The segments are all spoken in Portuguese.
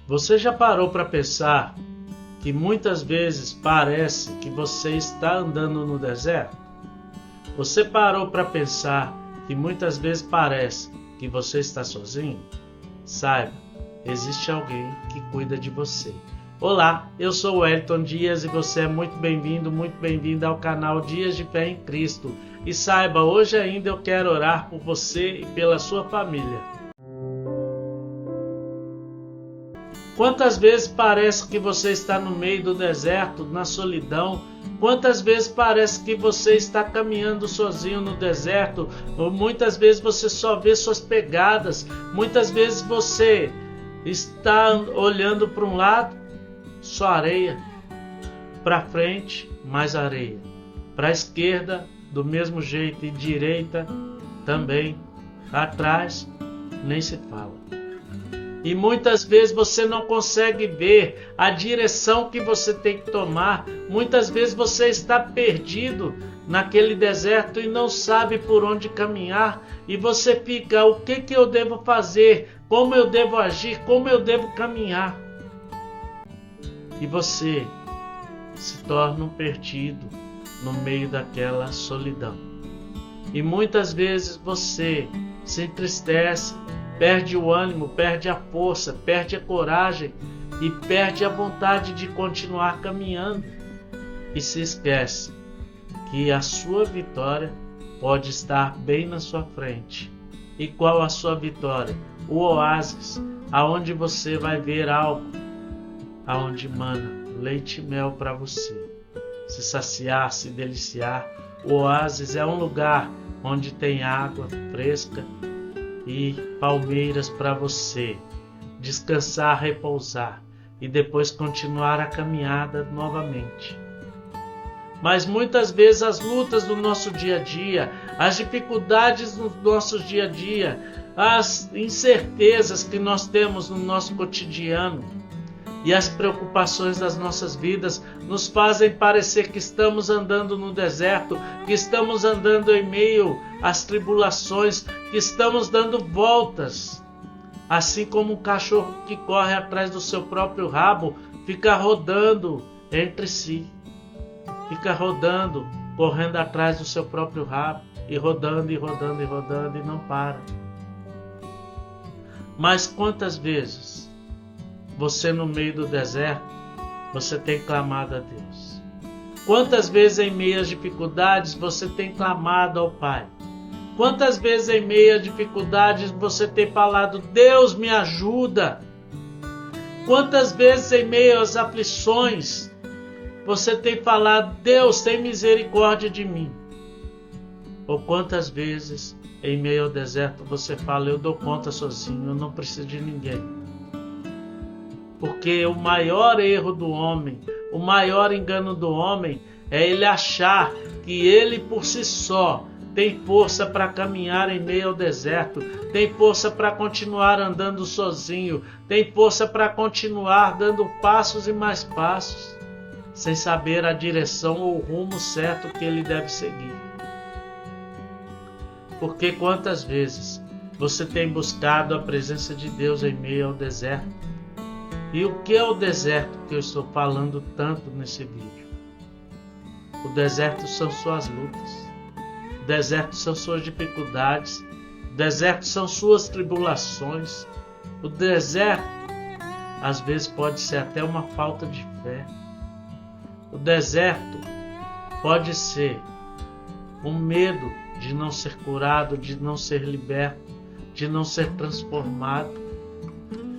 Você já parou para pensar que muitas vezes parece que você está andando no deserto? Você parou para pensar que muitas vezes parece que você está sozinho? Saiba, existe alguém que cuida de você. Olá, eu sou o Wellington Dias e você é muito bem-vindo ao canal Dias de Fé em Cristo. E saiba, hoje ainda eu quero orar por você e pela sua família. Quantas vezes parece que você está no meio do deserto, na solidão? Quantas vezes parece que você está caminhando sozinho no deserto? Ou muitas vezes você só vê suas pegadas. Muitas vezes você está olhando para um lado, só areia. Para frente, mais areia. Para a esquerda, do mesmo jeito, e direita também. Atrás, nem se fala. E muitas vezes você não consegue ver a direção que você tem que tomar. Muitas vezes você está perdido naquele deserto e não sabe por onde caminhar. E você fica, o que eu devo fazer? Como eu devo agir? Como eu devo caminhar? E você se torna um perdido no meio daquela solidão. E muitas vezes você se entristece, perde o ânimo, perde a força, perde a coragem e perde a vontade de continuar caminhando. E se esquece que a sua vitória pode estar bem na sua frente. E qual a sua vitória? O oásis, aonde você vai ver algo, aonde mana leite e mel para você se saciar, se deliciar. O oásis é um lugar onde tem água fresca e palmeiras para você descansar, repousar e depois continuar a caminhada novamente. Mas muitas vezes as lutas do nosso dia a dia, as dificuldades do nosso dia a dia, as incertezas que nós temos no nosso cotidiano e as preocupações das nossas vidas nos fazem parecer que estamos andando no deserto, que estamos andando em meio às tribulações, que estamos dando voltas. Assim como um cachorro que corre atrás do seu próprio rabo, fica rodando entre si. Fica rodando, correndo atrás do seu próprio rabo, e rodando, e rodando, e rodando, e não para. Mas quantas vezes você no meio do deserto, você tem clamado a Deus? Quantas vezes em meio às dificuldades você tem clamado ao Pai? Quantas vezes em meio às dificuldades você tem falado, Deus me ajuda? Quantas vezes em meio às aflições você tem falado, Deus tem misericórdia de mim? Ou quantas vezes em meio ao deserto você fala, eu dou conta sozinho, eu não preciso de ninguém? Porque o maior erro do homem, o maior engano do homem é ele achar que ele por si só tem força para caminhar em meio ao deserto, tem força para continuar andando sozinho, tem força para continuar dando passos e mais passos, sem saber a direção ou o rumo certo que ele deve seguir. Porque quantas vezes você tem buscado a presença de Deus em meio ao deserto? E o que é o deserto que eu estou falando tanto nesse vídeo? O deserto são suas lutas, o deserto são suas dificuldades, o deserto são suas tribulações, o deserto às vezes pode ser até uma falta de fé, o deserto pode ser um medo de não ser curado, de não ser liberto, de não ser transformado,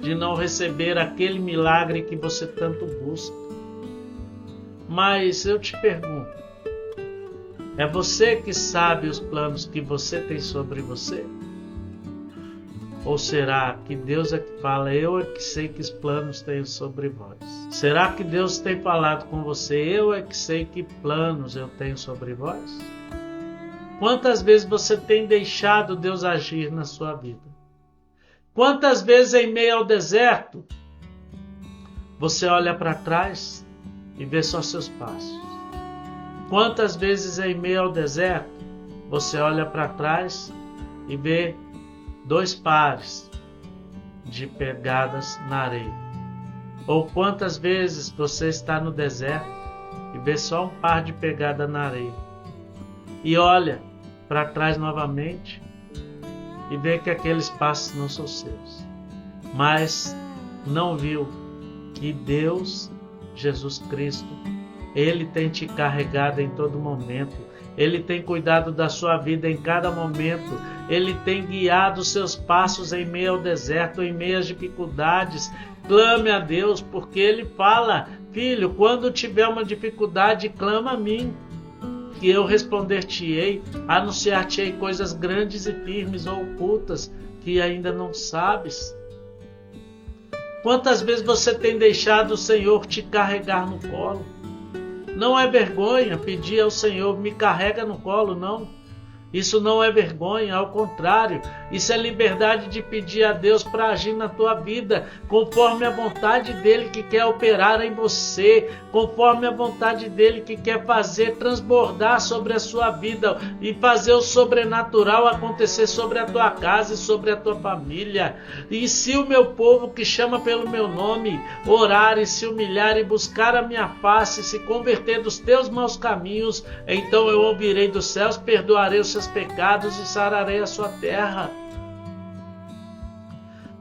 de não receber aquele milagre que você tanto busca. Mas eu te pergunto, é você que sabe os planos que você tem sobre você? Ou será que Deus é que fala, eu é que sei que os planos tenho sobre vós? Será que Deus tem falado com você, eu é que sei que planos eu tenho sobre vós? Quantas vezes você tem deixado Deus agir na sua vida? Quantas vezes em meio ao deserto, você olha para trás e vê só seus passos? Quantas vezes em meio ao deserto, você olha para trás e vê 2 pares de pegadas na areia? Ou quantas vezes você está no deserto e vê só um par de pegada na areia e olha para trás novamente e vê que aqueles passos não são seus, mas não viu que Deus, Jesus Cristo, Ele tem te carregado em todo momento. Ele tem cuidado da sua vida em cada momento. Ele tem guiado os seus passos em meio ao deserto, em meio às dificuldades. Clame a Deus, porque Ele fala: filho, quando tiver uma dificuldade, clama a mim, que eu responder-te-ei, anunciar-te-ei coisas grandes e firmes ou ocultas, que ainda não sabes. Quantas vezes você tem deixado o Senhor te carregar no colo? Não é vergonha pedir ao Senhor: me carrega no colo, não. Isso não é vergonha, ao contrário, isso é liberdade de pedir a Deus para agir na tua vida, conforme a vontade dEle que quer operar em você, conforme a vontade dEle que quer fazer transbordar sobre a sua vida e fazer o sobrenatural acontecer sobre a tua casa e sobre a tua família. E se o meu povo que chama pelo meu nome orar e se humilhar e buscar a minha face, se converter dos teus maus caminhos, então eu ouvirei dos céus, perdoarei os seus pecados e sararei a sua terra.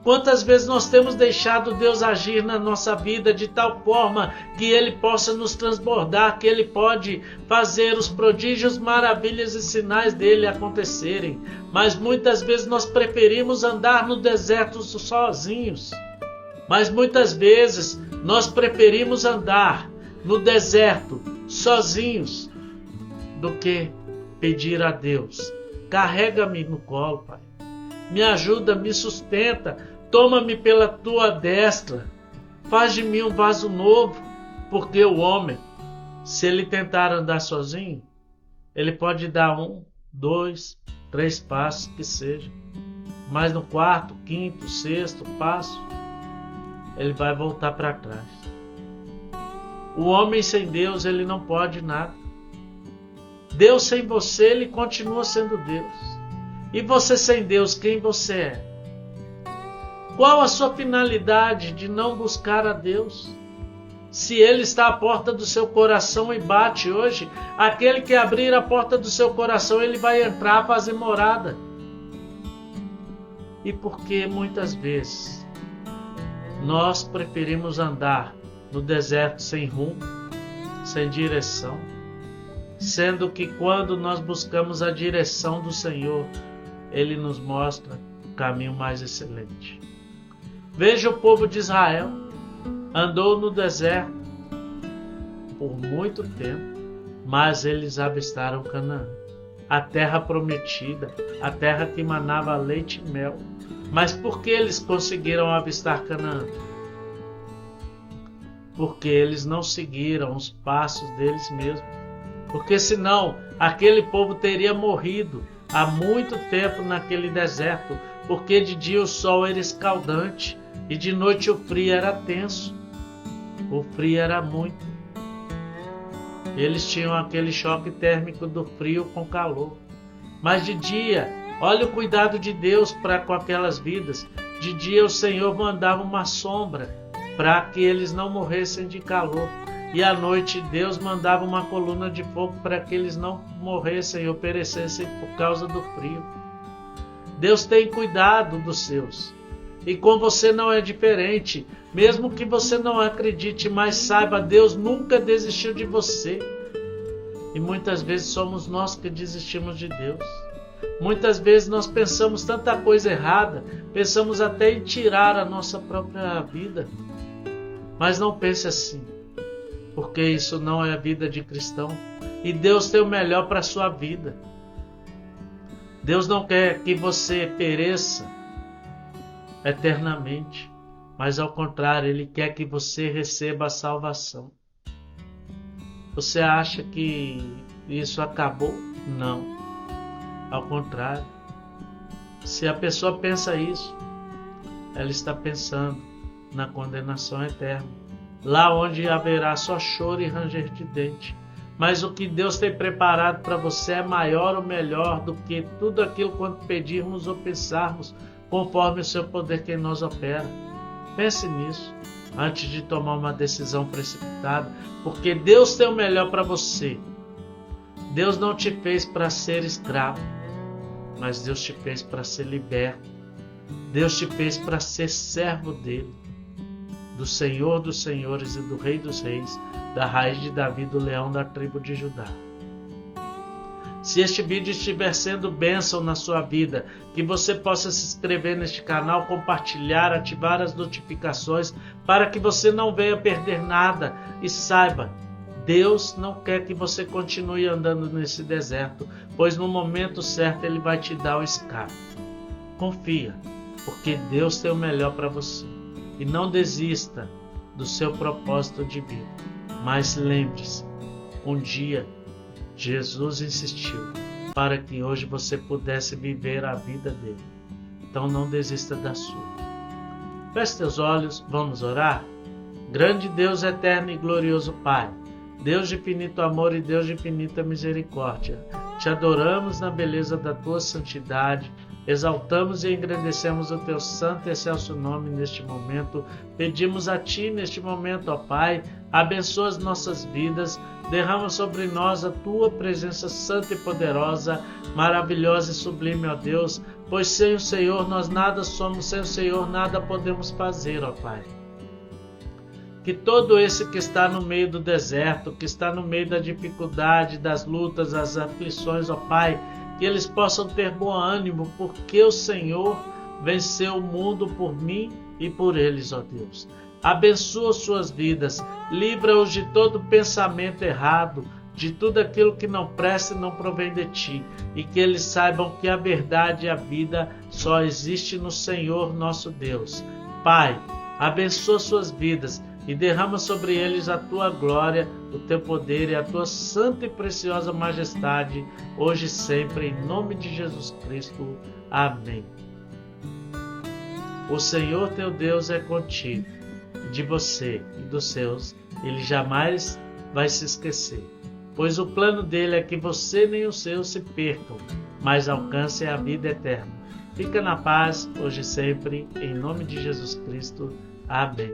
Quantas vezes nós temos deixado Deus agir na nossa vida de tal forma que Ele possa nos transbordar, que Ele pode fazer os prodígios, maravilhas e sinais dEle acontecerem. Mas muitas vezes nós preferimos andar no deserto sozinhos. Mas muitas vezes nós preferimos andar no deserto sozinhos do que pedir a Deus: carrega-me no colo, Pai. Me ajuda, me sustenta, toma-me pela tua destra. Faz de mim um vaso novo, porque o homem, se ele tentar andar sozinho, ele pode dar 1, 2, 3 passos que seja. Mas no 4º, 5º, 6º passo, ele vai voltar para trás. O homem sem Deus, ele não pode nada. Deus sem você, Ele continua sendo Deus. E você sem Deus, quem você é? Qual a sua finalidade de não buscar a Deus? Se Ele está à porta do seu coração e bate hoje, aquele que abrir a porta do seu coração, Ele vai entrar, fazer morada. E porque muitas vezes nós preferimos andar no deserto sem rumo, sem direção, sendo que quando nós buscamos a direção do Senhor, Ele nos mostra o caminho mais excelente. Veja o povo de Israel, andou no deserto por muito tempo, mas eles avistaram Canaã, a terra prometida, a terra que manava leite e mel. Mas por que eles conseguiram avistar Canaã? Porque eles não seguiram os passos deles mesmos. Porque senão aquele povo teria morrido há muito tempo naquele deserto, porque de dia o sol era escaldante e de noite o frio era tenso. O frio era muito. Eles tinham aquele choque térmico do frio com calor. Mas de dia, olha o cuidado de Deus para com aquelas vidas. De dia o Senhor mandava uma sombra para que eles não morressem de calor. E à noite Deus mandava uma coluna de fogo para que eles não morressem ou perecessem por causa do frio. Deus tem cuidado dos seus. E com você não é diferente. Mesmo que você não acredite, mas saiba, Deus nunca desistiu de você. E muitas vezes somos nós que desistimos de Deus. Muitas vezes nós pensamos tanta coisa errada, pensamos até em tirar a nossa própria vida. Mas não pense assim, porque isso não é a vida de cristão. E Deus tem o melhor para a sua vida. Deus não quer que você pereça eternamente, mas ao contrário, Ele quer que você receba a salvação. Você acha que isso acabou? Não. Ao contrário. Se a pessoa pensa isso, ela está pensando na condenação eterna, lá onde haverá só choro e ranger de dente. Mas o que Deus tem preparado para você é maior ou melhor do que tudo aquilo quanto pedirmos ou pensarmos, conforme o seu poder que em nós opera. Pense nisso. antes de tomar uma decisão precipitada, porque Deus tem o melhor para você. Deus não te fez para ser escravo, mas Deus te fez para ser liberto. Deus te fez para ser servo dele, do Senhor dos senhores e do Rei dos reis, da raiz de Davi, do leão da tribo de Judá. Se este vídeo estiver sendo bênção na sua vida, que você possa se inscrever neste canal, compartilhar, ativar as notificações, para que você não venha perder nada. E saiba, Deus não quer que você continue andando nesse deserto, pois no momento certo Ele vai te dar o escape. Confia, porque Deus tem o melhor para você. E não desista do seu propósito de vida. Mas lembre-se, um dia Jesus insistiu para que hoje você pudesse viver a vida dele. Então não desista da sua. Feche seus olhos, vamos orar? Grande Deus, eterno e glorioso Pai, Deus de infinito amor e Deus de infinita misericórdia, te adoramos na beleza da tua santidade, exaltamos e engrandecemos o teu santo e excelso nome neste momento. Pedimos a ti neste momento, ó Pai, abençoa as nossas vidas, derrama sobre nós a tua presença santa e poderosa, maravilhosa e sublime, ó Deus, pois sem o Senhor nós nada somos, sem o Senhor nada podemos fazer, ó Pai. Que todo esse que está no meio do deserto, que está no meio da dificuldade, das lutas, das aflições, ó Pai, que eles possam ter bom ânimo, porque o Senhor venceu o mundo por mim e por eles, ó Deus. Abençoa suas vidas, livra-os de todo pensamento errado, de tudo aquilo que não presta e não provém de ti, e que eles saibam que a verdade e a vida só existe no Senhor nosso Deus. Pai, abençoa suas vidas e derrama sobre eles a tua glória, o teu poder e a tua santa e preciosa majestade, hoje e sempre, em nome de Jesus Cristo. Amém. O Senhor teu Deus é contigo, de você e dos seus, ele jamais vai se esquecer, pois o plano dele é que você nem os seus se percam, mas alcancem a vida eterna. Fica na paz, hoje e sempre, em nome de Jesus Cristo. Amém.